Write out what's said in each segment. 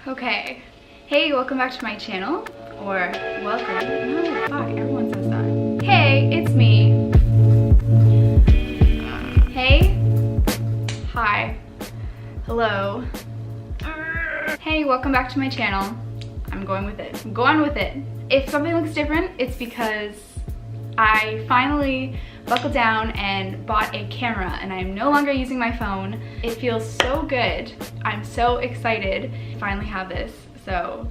Okay. Hey, welcome back to my channel. Or welcome. No, fuck, everyone says that. Hey, it's me. Hey. Hi. Hello. Hey, welcome back to my channel. I'm going with it. Go on with it. If something looks different, it's because I finally buckled down and bought a camera and I'm no longer using my phone. It feels so good. I'm so excited to finally have this, so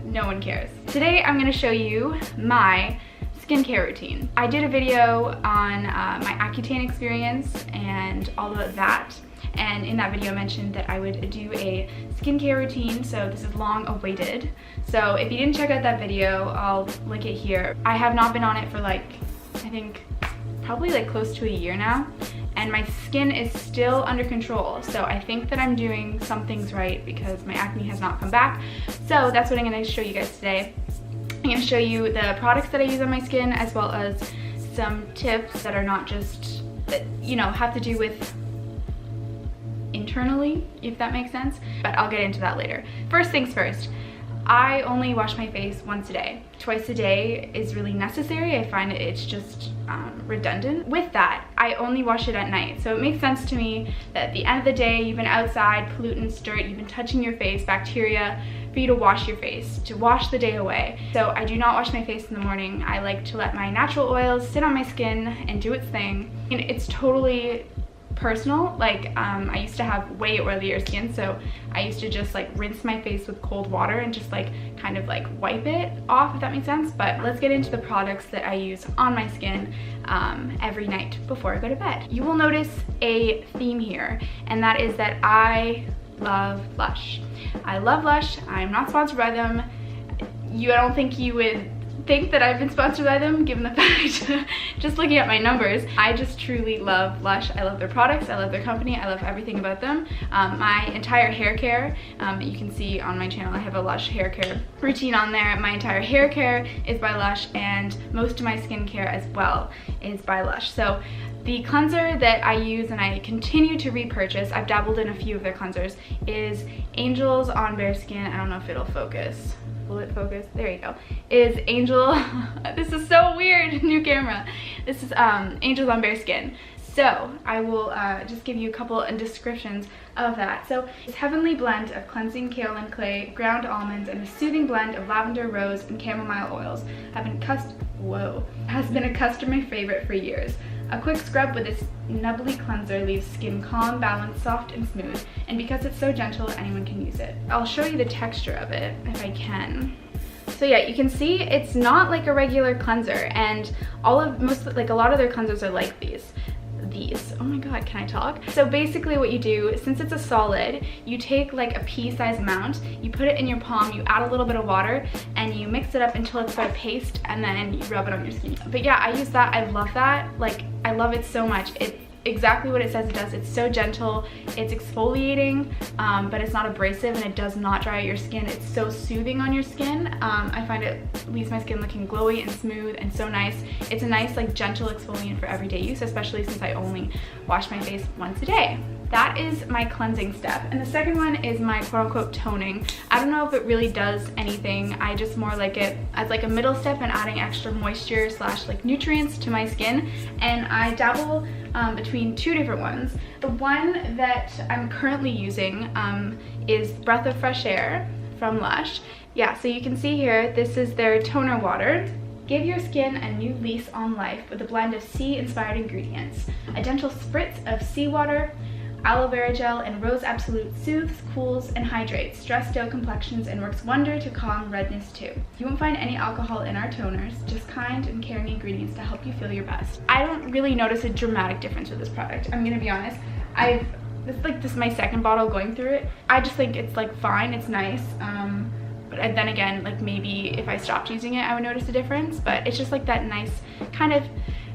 no one cares. Today I'm gonna show you my skincare routine. I did a video on my Accutane experience and all of that. And in that video I mentioned that I would do a skincare routine, so this is long awaited. So if you didn't check out that video, I'll link it here. I have not been on it for like, I think probably like close to a year now, and my skin is still under control. So I think that I'm doing some things right because my acne has not come back. So that's what I'm gonna show you guys today. I'm gonna show you the products that I use on my skin, as well as some tips that are not just, that, you know, have to do with internally, if that makes sense, but I'll get into that later. First things first, I only wash my face once a day. Twice a day is really necessary. I find it's just redundant. With that, I only wash it at night. So it makes sense to me that at the end of the day, you've been outside, pollutants, dirt, you've been touching your face, bacteria, for you to wash your face, to wash the day away. So I do not wash my face in the morning. I like to let my natural oils sit on my skin and do its thing. And it's totally personal. Like I used to have way oilier skin, so I used to just like rinse my face with cold water and just like kind of like wipe it off, if that makes sense. But let's get into the products that I use on my skin every night before I go to bed. You will notice a theme here, and that is that I love Lush. I love Lush. I'm not sponsored by them. I don't think you would think that I've been sponsored by them, given the fact, just looking at my numbers. I just truly love Lush. I love their products, I love their company, I love everything about them. My entire hair care, you can see on my channel I have a Lush hair care routine on there. My entire hair care is by Lush, and most of my skincare as well is by Lush. So the cleanser that I use and I continue to repurchase, I've dabbled in a few of their cleansers, is Angel's on Bare Skin. I don't know if it'll focus. Will it focus? There you go. Is Angel, this is so weird, new camera. This is Angel's on Bare Skin. So I will just give you a couple of descriptions of that. So it's heavenly blend of cleansing kaolin clay, ground almonds, and a soothing blend of lavender, rose, and chamomile oils has been a customer favorite for years. A quick scrub with this nubbly cleanser leaves skin calm, balanced, soft, and smooth. And because it's so gentle, anyone can use it. I'll show you the texture of it if I can. So yeah, you can see it's not like a regular cleanser, and a lot of their cleansers are like these. Oh my god, can I talk? So basically what you do, since it's a solid, you take like a pea-sized amount, you put it in your palm, you add a little bit of water, and you mix it up until it's got a paste, and then you rub it on your skin. But yeah, I use that. I love that. Like, I love it so much. It's exactly what it says it does. It's so gentle, it's exfoliating, but it's not abrasive, and it does not dry out your skin. It's so soothing on your skin. I find it leaves my skin looking glowy and smooth and so nice. It's a nice like gentle exfoliant for everyday use, especially since I only wash my face once a day. That is my cleansing step. And the second one is my quote-unquote toning. I don't know if it really does anything. I just more like it as like a middle step in adding extra moisture / like nutrients to my skin. And I dabble between two different ones. The one that I'm currently using is Breath of Fresh Air from Lush. Yeah, so you can see here, this is their toner water. Give your skin a new lease on life with a blend of sea-inspired ingredients. A gentle spritz of seawater, aloe vera gel, and rose absolute soothes, cools, and hydrates stressed out complexions and works wonder to calm redness too. You won't find any alcohol in our toners, just kind and caring ingredients to help you feel your best. I don't really notice a dramatic difference with this product, I'm gonna be honest. This is my second bottle going through it. I just think it's like fine, it's nice. But then again, like maybe if I stopped using it, I would notice a difference. But it's just like that nice kind of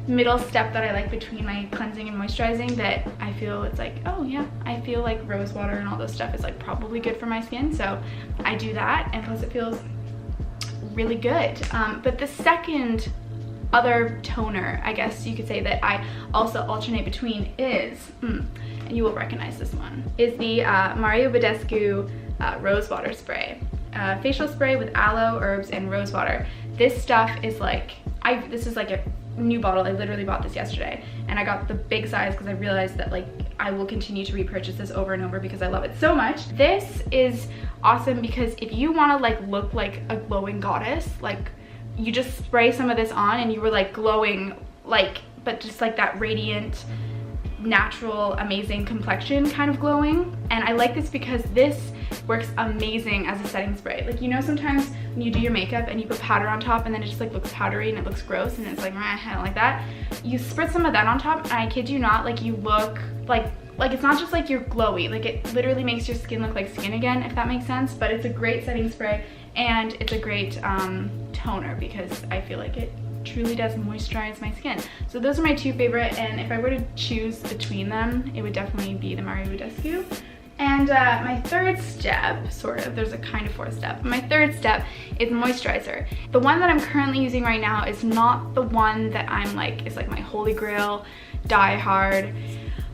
middle step that I like between my cleansing and moisturizing, that I feel it's like, oh yeah, I feel like rose water and all this stuff is like probably good for my skin. So I do that, and plus it feels really good. But the second other toner, I guess you could say, that I also alternate between is, and you will recognize this one, is the Mario Badescu rose water spray. Facial spray with aloe, herbs, and rose water. This stuff is like, this is like a new bottle. I literally bought this yesterday, and I got the big size because I realized that like I will continue to repurchase this over and over because I love it so much. This is awesome because if you want to like look like a glowing goddess, like you just spray some of this on and you were like glowing, like, but just like that radiant, natural, amazing complexion kind of glowing. And I like this because this works amazing as a setting spray. Like, you know, sometimes when you do your makeup and you put powder on top and then it just like looks powdery and it looks gross and it's like, I don't like that. You spritz some of that on top and I kid you not, like you look like it's not just like you're glowy, like it literally makes your skin look like skin again, if that makes sense. But it's a great setting spray and it's a great toner because I feel like it truly does moisturize my skin. So those are my two favorite, and if I were to choose between them, it would definitely be the Mario Badescu. And my third step, sort of, there's a kind of fourth step, but my third step is moisturizer. The one that I'm currently using right now is not the one that I'm like, is like my holy grail, die hard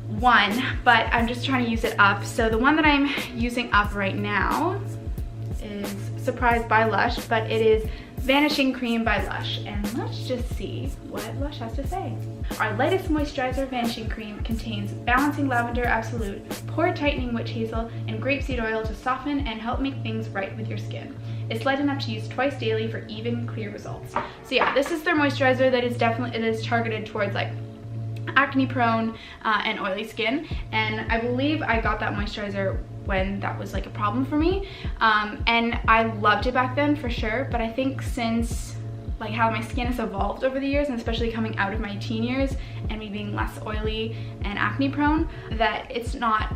one, but I'm just trying to use it up. So the one that I'm using up right now is Surprised by Lush, but it is Vanishing Cream by Lush, and let's just see what Lush has to say. Our lightest moisturizer, Vanishing Cream, contains balancing lavender absolute, pore tightening witch hazel, and grapeseed oil to soften and help make things right with your skin. It's light enough to use twice daily for even, clear results. So yeah, this is their moisturizer that is definitely, it is targeted towards like acne prone and oily skin, and I believe I got that moisturizer when that was like a problem for me, and I loved it back then for sure, but I think since like how my skin has evolved over the years, and especially coming out of my teen years and me being less oily and acne prone, that it's not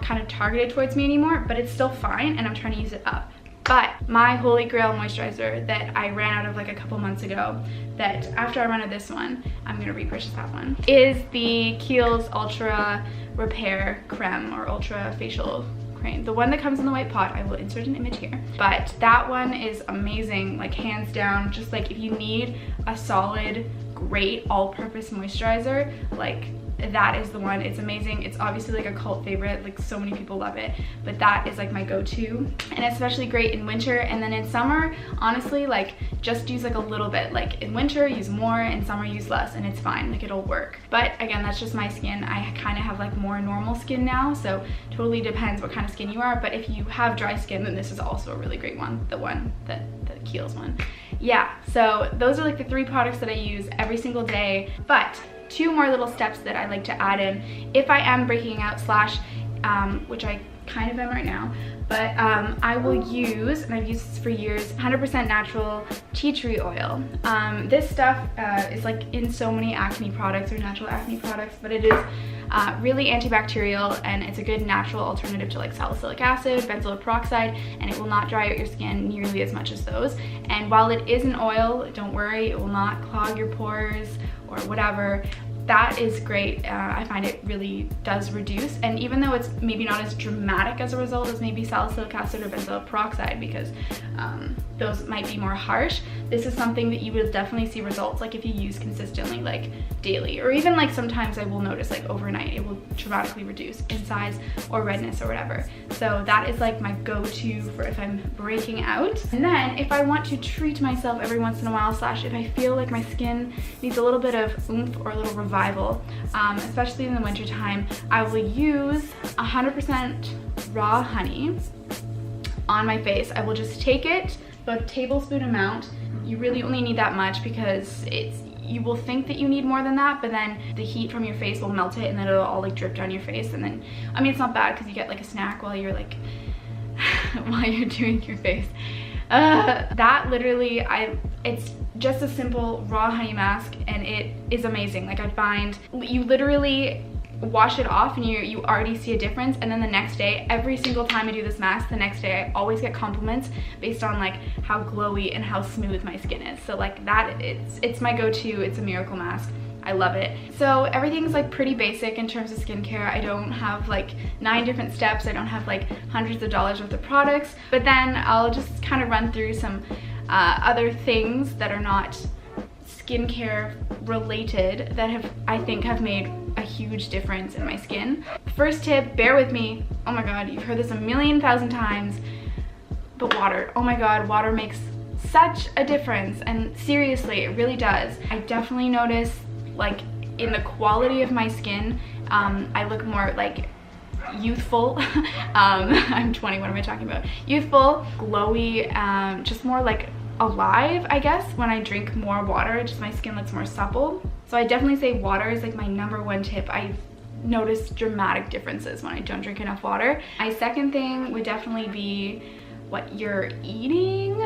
kind of targeted towards me anymore, but it's still fine and I'm trying to use it up. But my holy grail moisturizer that I ran out of like a couple months ago, that after I run out of this one, I'm gonna repurchase that one, is the Kiehl's Ultra Repair Creme or Ultra Facial Cream. The one that comes in the white pot, I will insert an image here. But that one is amazing, like hands down. Just like if you need a solid, great all-purpose moisturizer, like that is the one. It's amazing. It's obviously like a cult favorite, like so many people love it, but that is like my go-to, and especially great in winter. And then in summer, honestly, like just use like a little bit. Like in winter use more, in summer use less, and it's fine, like it'll work. But again, that's just my skin. I kind of have like more normal skin now, so totally depends what kind of skin you are. But if you have dry skin, then this is also a really great one, the Kiehl's one. Yeah, so those are like the 3 products that I use every single day. But 2 more little steps that I like to add in if I am breaking out slash, which I kind of am right now, but I will use, and I've used this for years, 100% natural tea tree oil. This stuff is like in so many acne products or natural acne products, but it is really antibacterial, and it's a good natural alternative to like salicylic acid, benzoyl peroxide, and it will not dry out your skin nearly as much as those. And while it is an oil, don't worry, it will not clog your pores or whatever. That is great. I find it really does reduce, and even though it's maybe not as dramatic as a result as maybe salicylic acid or benzoyl peroxide, because those might be more harsh, this is something that you will definitely see results like if you use consistently, like daily, or even like sometimes I will notice like overnight it will dramatically reduce in size or redness or whatever. So that is like my go-to for if I'm breaking out. And then if I want to treat myself every once in a while, slash if I feel like my skin needs a little bit of oomph or a little revival, especially in the winter time, I will use 100% raw honey on my face. I will just take it, about a tablespoon amount. You really only need that much because you will think that you need more than that, but then the heat from your face will melt it and then it'll all like drip down your face. And then, I mean, it's not bad because you get like a snack while you're like, while you're doing your face. That literally, it's just a simple raw honey mask, and it is amazing. Like, I find you literally wash it off and you already see a difference, and then the next day, every single time I do this mask, the next day I always get compliments based on like how glowy and how smooth my skin is. So like that, it's my go-to. It's a miracle mask. I love it. So everything's like pretty basic in terms of skincare. I don't have like 9 different steps. I don't have like hundreds of dollars worth of products, but then I'll just kind of run through some other things that are not skincare related that I think have made a huge difference in my skin. First tip, bear with me. Oh my god, you've heard this a million thousand times, but water. Oh my god, water makes such a difference, and seriously, it really does. I definitely notice, like, in the quality of my skin, I look more like youthful. I'm 20, what am I talking about? Youthful, glowy, just more like alive, I guess. When I drink more water, just my skin looks more supple. So I definitely say water is like my #1 tip. I notice dramatic differences when I don't drink enough water. My second thing would definitely be what you're eating.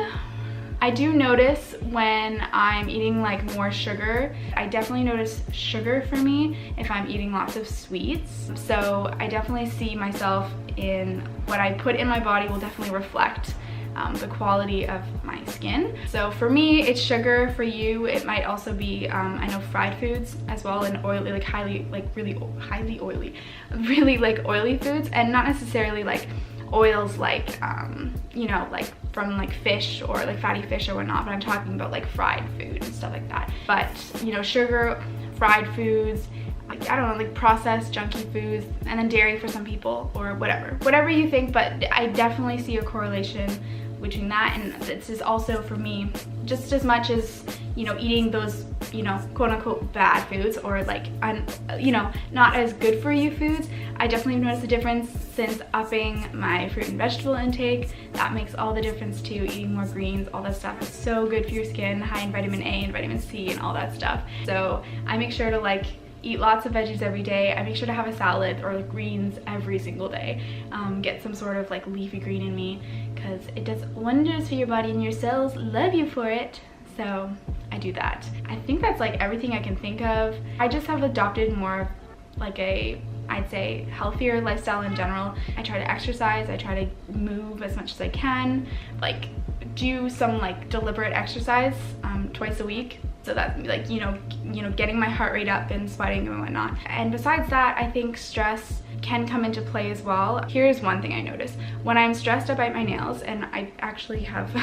I do notice when I'm eating like more sugar. I definitely notice sugar for me if I'm eating lots of sweets. So I definitely see myself in what I put in my body will definitely reflect the quality of my skin. So for me, it's sugar. For you, it might also be, I know, fried foods as well, and oily, like really like oily foods, and not necessarily like oils like you know, like from like fish or like fatty fish or whatnot, but I'm talking about like fried food and stuff like that. But you know, sugar, fried foods, like, I don't know, like processed junky foods, and then dairy for some people, or whatever you think. But I definitely see a correlation between that, and this is also for me just as much as, you know, eating those, you know, quote unquote bad foods, or like you know, not as good for you foods. I definitely noticed a difference since upping my fruit and vegetable intake. That makes all the difference too. Eating more greens, all that stuff is so good for your skin, high in vitamin A and vitamin C and all that stuff. So I make sure to like eat lots of veggies every day. I make sure to have a salad or like greens every single day. Get some sort of like leafy green in me, because it does wonders for your body, and your cells love you for it. So I do that. I think that's like everything I can think of. I just have adopted more like a, I'd say, healthier lifestyle in general. I try to exercise, I try to move as much as I can, like do some like deliberate exercise twice a week. So that, like, you know, getting my heart rate up and sweating and whatnot. And besides that, I think stress can come into play as well. Here's one thing I notice. When I'm stressed, I bite my nails, and I actually have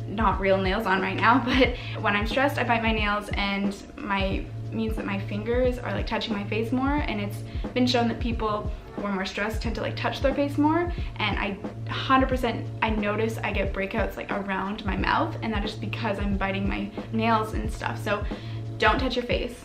not real nails on right now, but when I'm stressed, I bite my nails, and means that my fingers are like touching my face more, and it's been shown that people who are more stressed tend to like touch their face more, and I 100% I notice I get breakouts like around my mouth, and that is because I'm biting my nails and stuff. So don't touch your face,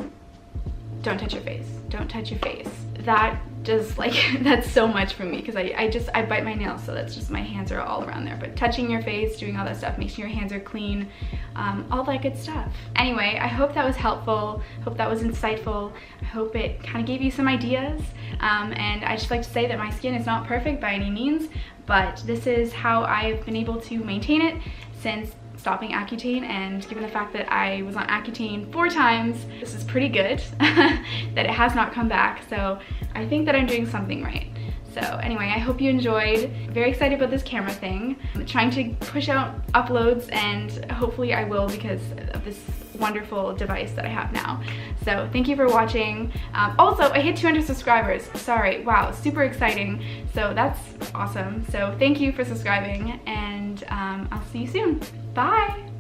don't touch your face, don't touch your face. That just like, that's so much for me, because I bite my nails, so that's just, my hands are all around there. But touching your face, doing all that stuff, making sure your hands are clean, all that good stuff. Anyway, I hope that was helpful, hope that was insightful, I hope it kind of gave you some ideas, and I just like to say that my skin is not perfect by any means, but this is how I've been able to maintain it since stopping Accutane. And given the fact that I was on Accutane 4 times, this is pretty good that it has not come back. So I think that I'm doing something right. So anyway, I hope you enjoyed. Very excited about this camera thing. I'm trying to push out uploads, and hopefully I will, because of this wonderful device that I have now. So thank you for watching. Also, I hit 200 subscribers. Sorry, wow, super exciting. So that's awesome. So thank you for subscribing, and I'll see you soon. Bye.